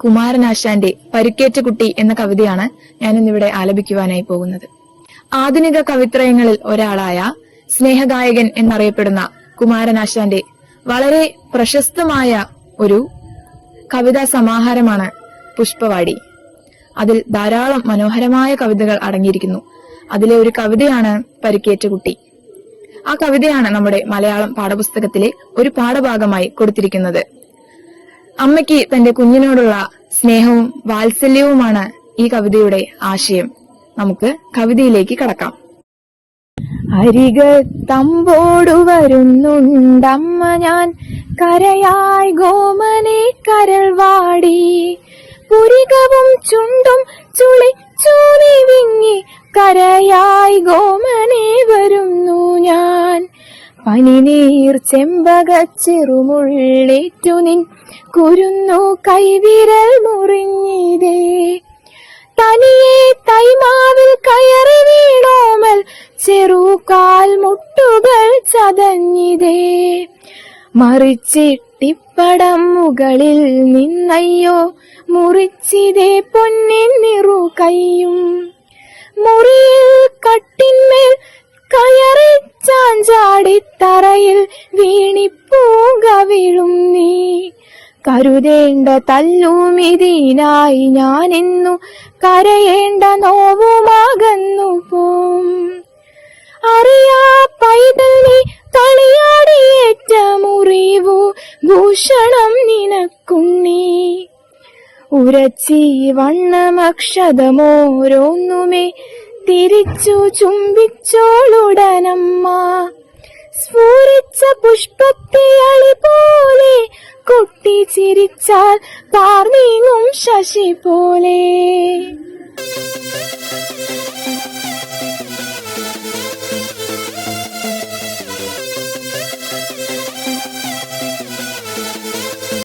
കുമാരനാശാന്റെ പരുക്കേറ്റ കുട്ടി എന്ന കവിതയാണ് ഞാനിന്നിവിടെ ആലപിക്കുവാനായി പോകുന്നത്. ആധുനിക കവിത്രയങ്ങളിൽ ഒരാളായ സ്നേഹഗായകൻ എന്നറിയപ്പെടുന്ന കുമാരനാശാന്റെ വളരെ പ്രശസ്തമായ ഒരു കവിതാ സമാഹാരമാണ് പുഷ്പവാടി. അതിൽ ധാരാളം മനോഹരമായ കവിതകൾ അടങ്ങിയിരിക്കുന്നു. അതിലെ ഒരു കവിതയാണ് പരുക്കേറ്റ കുട്ടി. ആ കവിതയാണ് നമ്മുടെ മലയാളം പാഠപുസ്തകത്തിലെ ഒരു പാഠഭാഗമായി കൊടുത്തിരിക്കുന്നത്. അമ്മയ്ക്ക് തന്റെ കുഞ്ഞിനോടുള്ള സ്നേഹവും വാത്സല്യവുമാണ് ഈ കവിതയുടെ ആശയം. നമുക്ക് കവിതയിലേക്ക് കടക്കാം. അരികത്തമ്പോടു വരുന്നുണ്ടമ്മ ഞാൻ, കരയായി ഗോമനെ കരൾവാടി, പുരികവും ചുണ്ടും ചുളിച്ചൂറി വിങ്ങി, കരയായി ഗോമനെ വരുന്നു ഞാൻ. പനിനീർ ചെമ്പകച്ചെറുമുള്ളേറ്റു നിൻ കുരുന്നു കൈവിരൽ മുറിഞ്ഞിതേ, തനിയെ തൈമാവിൽ കയറി വീണോമൽ ചെറുകാൽ മുട്ടുകൾ ചതഞ്ഞിതേ, മറിച്ചിട്ടിപ്പടം മുകളിൽ നിന്നയ്യോ മുറിച്ചിതേ പൊന്നിൻ നിറു കയ്യും, മുറിയിൽ കട്ടിന്മേൽ കയറി ചാഞ്ചാടിത്തറയിൽ വീണിപ്പൂകവിഴും നീ, കരുതേണ്ട തല്ലുമിതിനായി ഞാനിന്നു കരയേണ്ട നോവുമാകന്നു പോം. അറിയാ പൈതൽ നീ കളിയാടിയേറ്റ മുറിവു ഭൂഷണം നിനക്കുണ്ണി, ഉരച്ചി വണ്ണമക്ഷതമോരോന്നുമേ തിരിച്ചു ചുംബിച്ചോളുടനമ്മ, സ്ഫുരിച്ച പുഷ്പത്തെ അളി പോലെ കുട്ടി ചിരിച്ചാൽ പാർനീങ്ങും ശശി പോലെ.